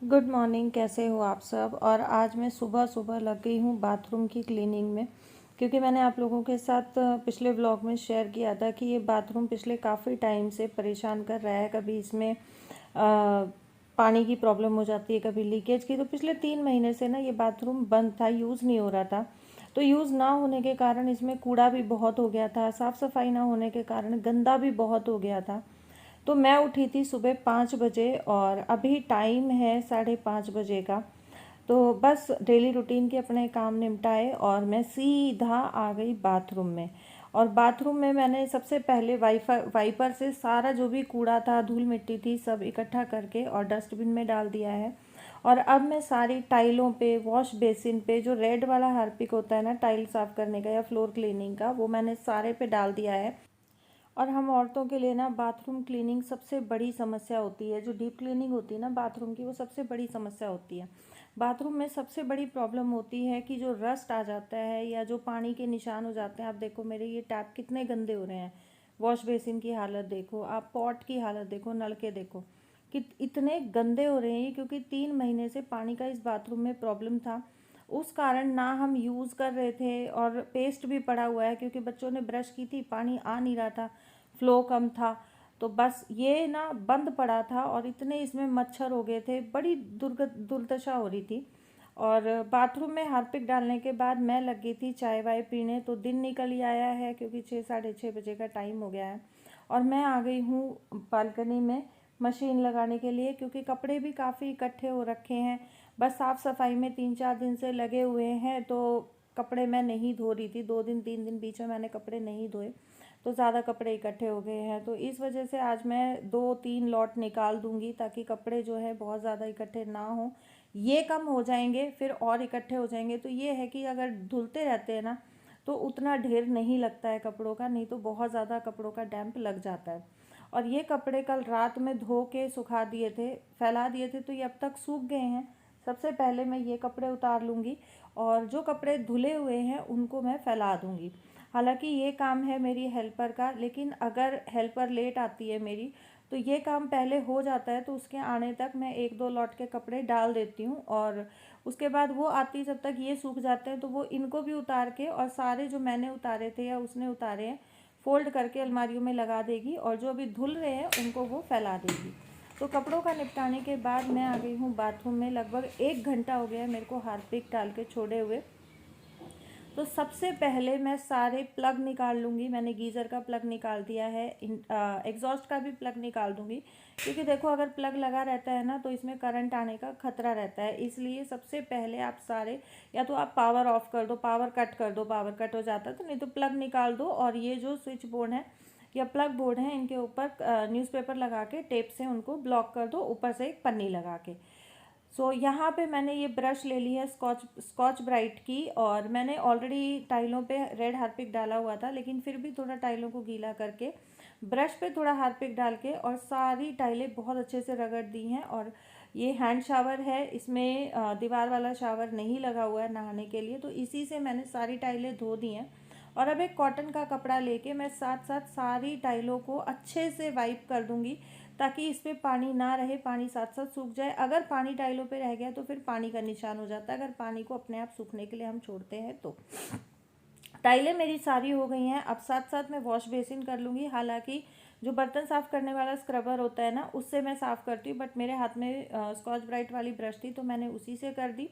Good morning, कैसे हो आप सब। और आज मैं सुबह सुबह लग गई हूँ बाथरूम की क्लीनिंग में, क्योंकि मैंने आप लोगों के साथ पिछले व्लॉग में शेयर किया था कि ये बाथरूम पिछले काफ़ी टाइम से परेशान कर रहा है। कभी इसमें पानी की प्रॉब्लम हो जाती है, कभी लीकेज की। तो पिछले 3 महीने से ना ये बाथरूम बंद था, यूज़ नहीं हो रहा था। तो यूज़ ना होने के कारण इसमें कूड़ा भी बहुत हो गया था, साफ़ सफाई ना होने के कारण गंदा भी बहुत हो गया था। तो मैं उठी थी सुबह 5 बजे और अभी टाइम है 5:30 बजे का। तो बस डेली रूटीन के अपने काम निपटाए और मैं सीधा आ गई बाथरूम में। और बाथरूम में मैंने सबसे पहले वाइपर से सारा जो भी कूड़ा था, धूल मिट्टी थी, सब इकट्ठा करके और डस्टबिन में डाल दिया है। और अब मैं सारी टाइलों पे, वॉश बेसिन पे, जो रेड वाला हार्पिक होता है ना टाइल साफ़ करने का या फ्लोर क्लीनिंग का, वो मैंने सारे पे डाल दिया है। और हम औरतों के लिए ना बाथरूम क्लीनिंग सबसे बड़ी समस्या होती है। जो डीप क्लीनिंग होती है ना बाथरूम की, वो सबसे बड़ी समस्या होती है। बाथरूम में सबसे बड़ी प्रॉब्लम होती है कि जो रस्ट आ जाता है या जो पानी के निशान हो जाते हैं। आप देखो मेरे ये टैप कितने गंदे हो रहे हैं, वॉश बेसिन की हालत देखो, आप पॉट की हालत देखो, नल के देखो कि इतने गंदे हो रहे हैं, क्योंकि 3 महीने से पानी का इस बाथरूम में प्रॉब्लम था। उस कारण ना हम यूज़ कर रहे थे और पेस्ट भी पड़ा हुआ है, क्योंकि बच्चों ने ब्रश की थी, पानी आ नहीं रहा था, फ्लो कम था। तो बस ये ना बंद पड़ा था और इतने इसमें मच्छर हो गए थे, बड़ी दुर्दशा हो रही थी। और बाथरूम में हार्पिक डालने के बाद मैं लग गई थी चाय वाय पीने। तो दिन निकल ही आया है, क्योंकि 6 साढ़े 6 बजे का टाइम हो गया है। और मैं आ गई हूँ बालकनी में मशीन लगाने के लिए, क्योंकि कपड़े भी काफ़ी इकट्ठे हो रखे हैं। बस साफ़ सफाई में 3 4 दिन से लगे हुए हैं, तो कपड़े मैं नहीं धो रही थी। 2 दिन 3 दिन बीच में मैंने कपड़े नहीं धोए, तो ज़्यादा कपड़े इकट्ठे हो गए हैं। तो इस वजह से आज मैं 2 3 लॉट निकाल दूंगी, ताकि कपड़े जो है बहुत ज़्यादा इकट्ठे ना हो। ये कम हो जाएंगे फिर और इकट्ठे हो जाएंगे। तो ये है कि अगर धुलते रहते हैं ना, तो उतना ढेर नहीं लगता है कपड़ों का, नहीं तो बहुत ज़्यादा कपड़ों का डैम्प लग जाता है। और ये कपड़े कल रात में धो के सुखा दिए थे, फैला दिए थे, तो ये अब तक सूख गए हैं। सबसे पहले मैं ये कपड़े उतार लूँगी और जो कपड़े धुले हुए हैं उनको मैं फैला दूँगी। हालांकि ये काम है मेरी हेल्पर का, लेकिन अगर हेल्पर लेट आती है मेरी, तो ये काम पहले हो जाता है। तो उसके आने तक मैं 1 2 लॉट के कपड़े डाल देती हूँ, और उसके बाद वो आती, जब तक ये सूख जाते हैं तो वो इनको भी उतार के, और सारे जो मैंने उतारे थे या उसने उतारे हैं, फोल्ड करके अलमारियों में लगा देगी, और जो अभी धुल रहे हैं उनको वो फैला देगी। तो कपड़ों का निपटाने के बाद मैं आ गई हूँ बाथरूम में। लगभग 1 घंटा हो गया है मेरे को हार्पिक डाल के छोड़े हुए। तो सबसे पहले मैं सारे प्लग निकाल लूँगी। मैंने गीज़र का प्लग निकाल दिया है, एग्जॉस्ट का भी प्लग निकाल दूँगी, क्योंकि देखो अगर प्लग लगा रहता है ना तो इसमें करंट आने का खतरा रहता है। इसलिए सबसे पहले आप सारे, या तो आप पावर ऑफ कर दो, पावर कट कर दो, पावर कट हो जाता है तो, नहीं तो प्लग निकाल दो। और ये जो स्विच बोर्ड है या प्लग बोर्ड है, इनके ऊपर न्यूज़पेपर लगा के टेप से उनको ब्लॉक कर दो, ऊपर से एक पन्नी लगा के। यहाँ पे मैंने ये ब्रश ले ली है स्कॉच ब्राइट की, और मैंने ऑलरेडी टाइलों पे रेड हार्पिक डाला हुआ था, लेकिन फिर भी थोड़ा टाइलों को गीला करके ब्रश पे थोड़ा हार्पिक डाल के और सारी टाइलें बहुत अच्छे से रगड़ दी हैं। और ये हैंड शावर है, इसमें दीवार वाला शावर नहीं लगा हुआ है नहाने के लिए, तो इसी से मैंने सारी टाइलें धो दी हैं। और अब एक कॉटन का कपड़ा लेके मैं साथ साथ सारी टाइलों को अच्छे से वाइप कर दूंगी, ताकि इस पर पानी ना रहे, पानी साथ साथ सूख जाए। अगर पानी टाइलों पे रह गया तो फिर पानी का निशान हो जाता है, अगर पानी को अपने आप सूखने के लिए हम छोड़ते हैं तो। टाइलें मेरी सारी हो गई हैं। अब साथ साथ मैं वॉश बेसिन कर लूँगी। हालांकि जो बर्तन साफ़ करने वाला स्क्रबर होता है ना, उससे मैं साफ़ करती हूँ, बट मेरे हाथ में स्कॉच ब्राइट वाली ब्रश थी तो मैंने उसी से कर दी।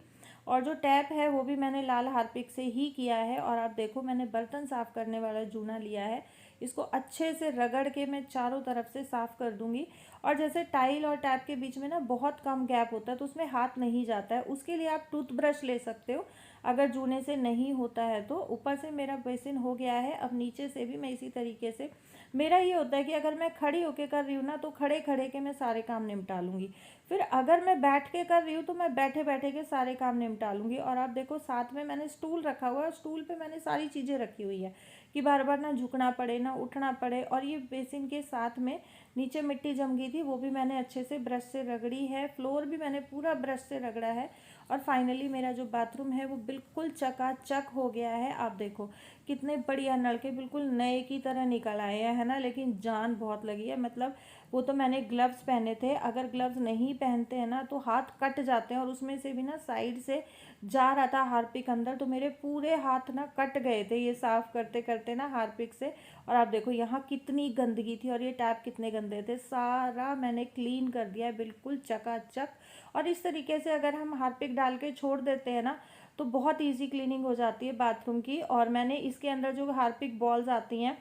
और जो टैप है वो भी मैंने लाल हार्पिक से ही किया है। और आप देखो मैंने बर्तन साफ़ करने वाला जूना लिया है, इसको अच्छे से रगड़ के मैं चारों तरफ से साफ़ कर दूंगी। और जैसे टाइल और टैप के बीच में ना बहुत कम गैप होता है, तो उसमें हाथ नहीं जाता है, उसके लिए आप टूथब्रश ले सकते हो, अगर जूने से नहीं होता है तो। ऊपर से मेरा बेसिन हो गया है, अब नीचे से भी मैं इसी तरीके से, मेरा ये होता है कि अगर मैं खड़ी होके कर रही हूँ ना, तो खड़े खड़े के मैं सारे काम निपटा लूँगी। फिर अगर मैं बैठ के कर रही हूँ तो मैं बैठे बैठे के सारे काम निपटा लूँगी। और आप देखो साथ में मैंने स्टूल रखा हुआ है, स्टूल पे मैंने सारी चीज़ें रखी हुई है कि बार बार ना झुकना पड़े ना उठना पड़े। और ये बेसिन के साथ में नीचे मिट्टी जम गई थी, वो भी मैंने अच्छे से ब्रश से रगड़ी है, फ्लोर भी मैंने पूरा ब्रश से रगड़ा है। और फाइनली मेरा जो बाथरूम है वो बिल्कुल चकाचक हो गया है। आप देखो कितने बढ़िया नलके बिल्कुल नए की तरह निकल आए हैं, है ना। लेकिन जान बहुत लगी है, मतलब वो तो मैंने ग्लव्स पहने थे, अगर ग्लव्स नहीं पहनते हैं ना तो हाथ कट जाते हैं, और उसमें से भी ना साइड से जा रहा था हार्पिक अंदर, तो मेरे पूरे हाथ ना कट गए थे ये साफ करते करते ना हार्पिक से। और आप देखो यहाँ कितनी गंदगी थी और ये टैप कितने गंदे थे, सारा मैंने क्लीन कर दिया है बिल्कुल चकाचक। और इस तरीके से अगर हम हार्पिक डाल के छोड़ देते हैं ना तो बहुत इजी क्लीनिंग हो जाती है बाथरूम की। और मैंने इसके अंदर जो हार्पिक बॉल्स आती हैं,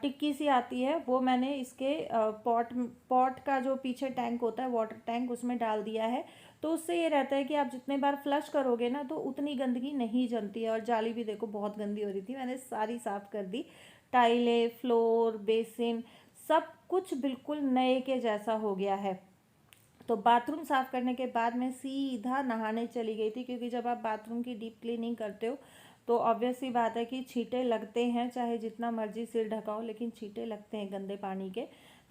टिक्की सी आती है, वो मैंने इसके पॉट का जो पीछे टैंक होता है वाटर टैंक, उसमें डाल दिया है। तो उससे ये रहता है कि आप जितने बार फ्लश करोगे ना तो उतनी गंदगी नहीं जमती है। और जाली भी देखो बहुत गंदी हो रही थी, मैंने सारी साफ़ कर दी। टाइलें, फ्लोर, बेसिन, सब कुछ बिल्कुल नए के जैसा हो गया है। तो बाथरूम साफ़ करने के बाद मैं सीधा नहाने चली गई थी, क्योंकि जब आप बाथरूम की डीप क्लीनिंग करते हो तो ऑब्वियस सी बात है कि छींटे लगते हैं, चाहे जितना मर्जी सिर ढकाओ लेकिन छींटे लगते हैं गंदे पानी के।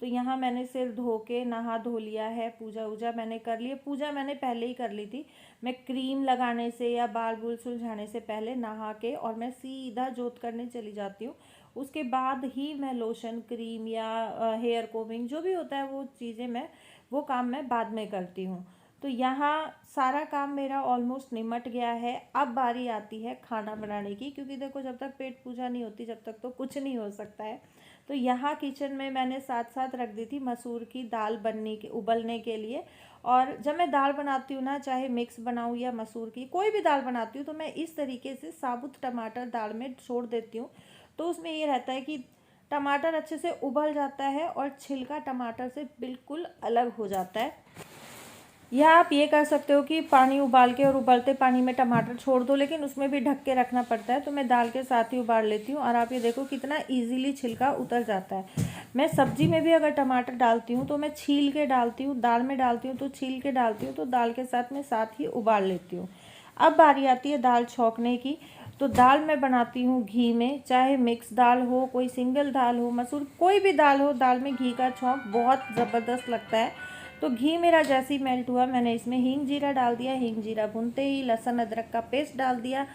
तो यहाँ मैंने सिर धो के नहा धो लिया है, पूजा वूजा मैंने कर ली। पूजा मैंने पहले ही कर ली थी, मैं क्रीम लगाने से या बाल बूल सुलझाने से पहले नहा के और मैं सीधा जोत करने चली जाती हूँ। उसके बाद ही मैं लोशन, क्रीम या हेयर कोमिंग जो भी होता है वो चीज़ें वो काम मैं बाद में करती हूँ। तो यहाँ सारा काम मेरा ऑलमोस्ट निमट गया है। अब बारी आती है खाना बनाने की, क्योंकि देखो जब तक पेट पूजा नहीं होती जब तक तो कुछ नहीं हो सकता है। तो यहाँ किचन में मैंने साथ साथ रख दी थी मसूर की दाल उबलने के लिए। और जब मैं दाल बनाती हूँ ना, चाहे मिक्स बनाऊँ या मसूर की कोई भी दाल बनाती हूँ, तो मैं इस तरीके से साबुत टमाटर दाल में छोड़ देती हूँ। तो उसमें ये रहता है कि टमाटर अच्छे से उबल जाता है और छिलका टमाटर से बिल्कुल अलग हो जाता है। या आप ये कर सकते हो कि पानी उबाल के और उबलते पानी में टमाटर छोड़ दो, लेकिन उसमें भी ढक के रखना पड़ता है। तो मैं दाल के साथ ही उबाल लेती हूँ और आप ये देखो कितना इजीली छिलका उतर जाता है। मैं सब्जी में भी अगर टमाटर डालती हूँ तो मैं छील के डालती हूँ, दाल में डालती हूँ तो छील के डालती हूँ, तो दाल के साथ मैं साथ ही उबाल लेती हूँ। अब बारी आती है दाल छौंकने की। तो दाल मैं बनाती हूँ घी में, चाहे मिक्स दाल हो, कोई सिंगल दाल हो, मसूर कोई भी दाल हो, दाल में घी का छौंक बहुत ज़बरदस्त लगता है। तो घी मेरा जैसे ही मेल्ट हुआ मैंने इसमें हींग जीरा डाल दिया। हींग जीरा भूनते ही लहसुन अदरक का पेस्ट डाल दिया।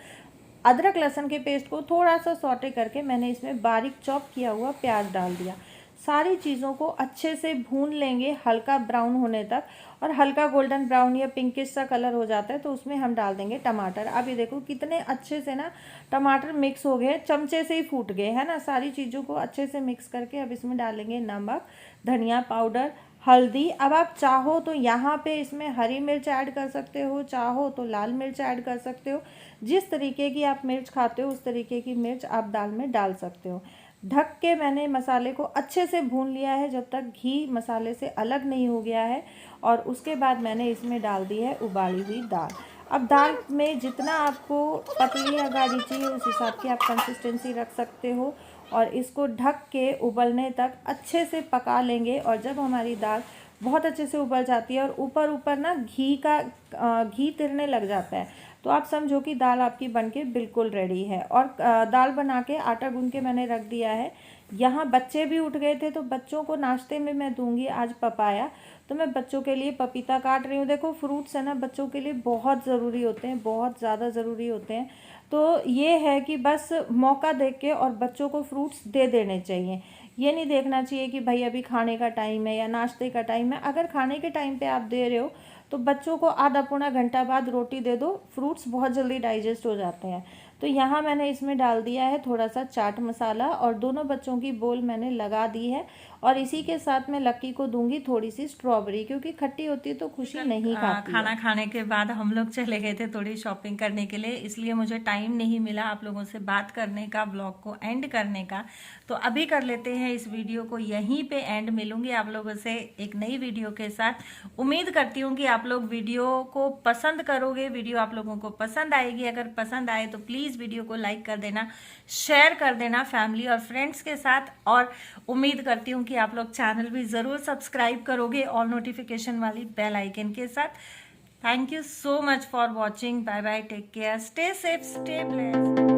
अदरक लहसुन के पेस्ट को थोड़ा सा सौटे करके मैंने इसमें बारीक चॉप किया हुआ प्याज डाल दिया। सारी चीज़ों को अच्छे से भून लेंगे हल्का ब्राउन होने तक, और हल्का गोल्डन ब्राउन या पिंकिश सा कलर हो जाता है तो उसमें हम डाल देंगे टमाटर। अब ये देखो कितने अच्छे से ना टमाटर मिक्स हो गए, चमचे से ही फूट गए, है ना। सारी चीज़ों को अच्छे से मिक्स करके अब इसमें डालेंगे नमक, धनिया पाउडर, हल्दी। अब आप चाहो तो यहाँ पे इसमें हरी मिर्च ऐड कर सकते हो, चाहो तो लाल मिर्च ऐड कर सकते हो। जिस तरीके की आप मिर्च खाते हो उस तरीके की मिर्च आप दाल में डाल सकते हो। ढक के मैंने मसाले को अच्छे से भून लिया है जब तक घी मसाले से अलग नहीं हो गया है। और उसके बाद मैंने इसमें डाल दी है उबाली हुई दाल। अब दाल में जितना आपको पतली या गाढ़ी चाहिए उस हिसाब की आप कंसिस्टेंसी रख सकते हो, और इसको ढक के उबलने तक अच्छे से पका लेंगे। और जब हमारी दाल बहुत अच्छे से उबल जाती है और ऊपर ऊपर ना घी तिरने लग जाता है, तो आप समझो कि दाल आपकी बनके बिल्कुल रेडी है। और दाल बना के आटा गूंद के मैंने रख दिया है। यहाँ बच्चे भी उठ गए थे तो बच्चों को नाश्ते में मैं दूंगी आज पपाया। तो मैं बच्चों के लिए पपीता काट रही हूँ। देखो फ्रूट्स है ना बच्चों के लिए बहुत ज़रूरी होते हैं, बहुत ज़्यादा ज़रूरी होते हैं। तो ये है कि बस मौका देख के और बच्चों को फ्रूट्स दे देने चाहिए। ये नहीं देखना चाहिए कि भाई अभी खाने का टाइम है या नाश्ते का टाइम है। अगर खाने के टाइम पे आप दे रहे हो तो बच्चों को आधा पौना घंटा बाद रोटी दे दो, फ्रूट्स बहुत जल्दी डाइजेस्ट हो जाते हैं। तो यहाँ मैंने इसमें डाल दिया है थोड़ा सा चाट मसाला, और दोनों बच्चों की बोल मैंने लगा दी है। और इसी के साथ मैं लक्की को दूंगी थोड़ी सी स्ट्रॉबेरी, क्योंकि खट्टी होती है तो खुशी नहीं खाती खाना है। खाने के बाद हम लोग चले गए थे थोड़ी शॉपिंग करने के लिए, इसलिए मुझे टाइम नहीं मिला आप लोगों से बात करने का, ब्लॉग को एंड करने का। तो अभी कर लेते हैं इस वीडियो को यहीं पे एंड। मिलूंगी आप लोगों से एक नई वीडियो के साथ। उम्मीद करती हूँ कि आप लोग वीडियो को पसंद करोगे, वीडियो आप लोगों को पसंद आएगी। अगर पसंद आए तो प्लीज़ वीडियो को लाइक कर देना, शेयर कर देना फैमिली और फ्रेंड्स के साथ। और उम्मीद करती हूँ कि आप लोग चैनल भी ज़रूर सब्सक्राइब करोगे ऑल नोटिफिकेशन वाली बेल आइकन के साथ। Thank you so much for watching. Bye bye, take care, stay safe, stay blessed.